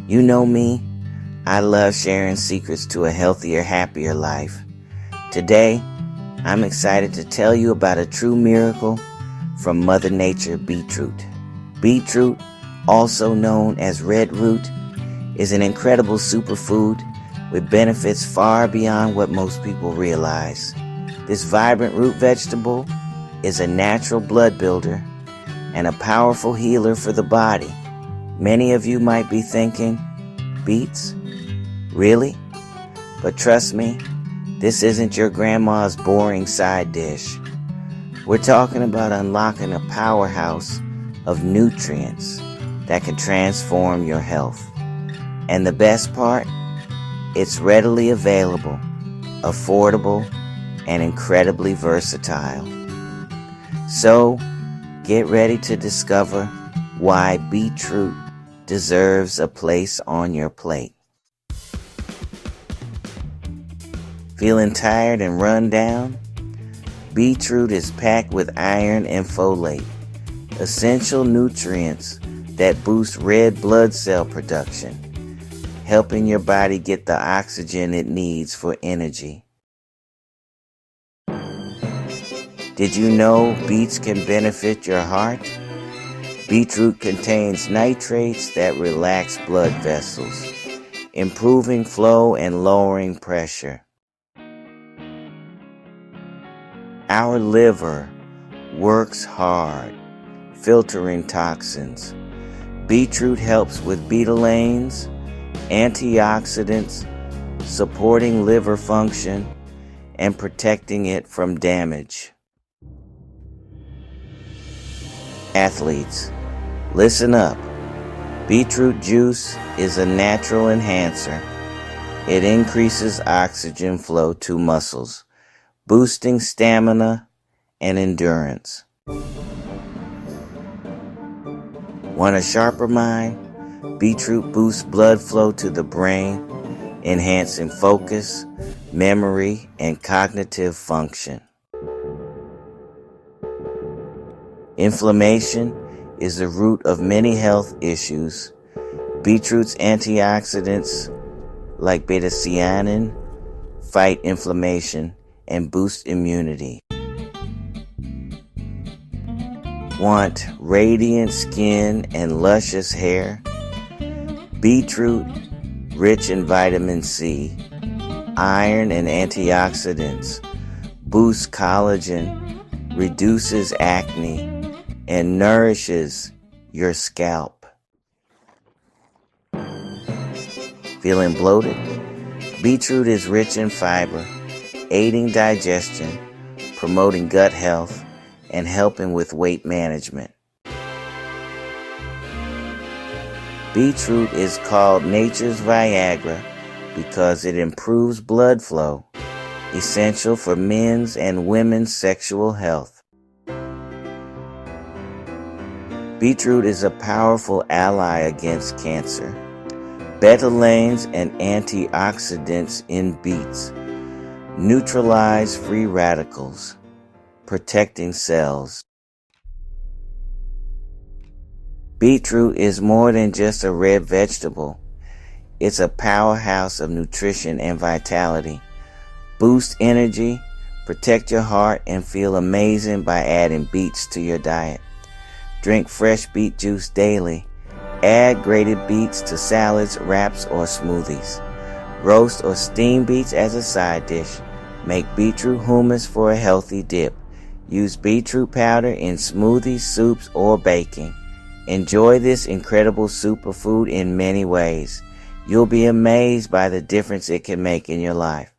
You know me, I love sharing secrets to a healthier, happier life. Today, I'm excited to tell you about a true miracle from Mother Nature, beetroot. Beetroot, also known as red root, is an incredible superfood with benefits far beyond what most people realize. This vibrant root vegetable is a natural blood builder and a powerful healer for the body. Many of you might be thinking, beets? Really? But trust me, this isn't your grandma's boring side dish. We're talking about unlocking a powerhouse of nutrients that can transform your health. And the best part, it's readily available, affordable, and incredibly versatile. So, get ready to discover why beetroot deserves a place on your plate. Feeling tired and run down? Beetroot is packed with iron and folate, essential nutrients that boost red blood cell production, helping your body get the oxygen it needs for energy. Did you know beets can benefit your heart? Beetroot contains nitrates that relax blood vessels, improving flow and lowering pressure. Our liver works hard, filtering toxins. Beetroot helps with betalains, antioxidants, supporting liver function, and protecting it from damage. Athletes, listen up. Beetroot juice is a natural enhancer. It increases oxygen flow to muscles, boosting stamina and endurance. Want a sharper mind? Beetroot boosts blood flow to the brain, enhancing focus, memory, and cognitive function. Inflammation is the root of many health issues. Beetroot's antioxidants, like beta-cyanin, fight inflammation and boost immunity. Want radiant skin and luscious hair? Beetroot, rich in vitamin C, iron and antioxidants, boosts collagen, reduces acne, and nourishes your scalp. Feeling bloated? Beetroot is rich in fiber, aiding digestion, promoting gut health, and helping with weight management. Beetroot is called nature's Viagra because it improves blood flow, essential for men's and women's sexual health. Beetroot is a powerful ally against cancer. Betalains and antioxidants in beets neutralize free radicals, protecting cells. Beetroot is more than just a red vegetable. It's a powerhouse of nutrition and vitality. Boost energy, protect your heart, and feel amazing by adding beets to your diet. Drink fresh beet juice daily. Add grated beets to salads, wraps, or smoothies. Roast or steam beets as a side dish. Make beetroot hummus for a healthy dip. Use beetroot powder in smoothies, soups, or baking. Enjoy this incredible superfood in many ways. You'll be amazed by the difference it can make in your life.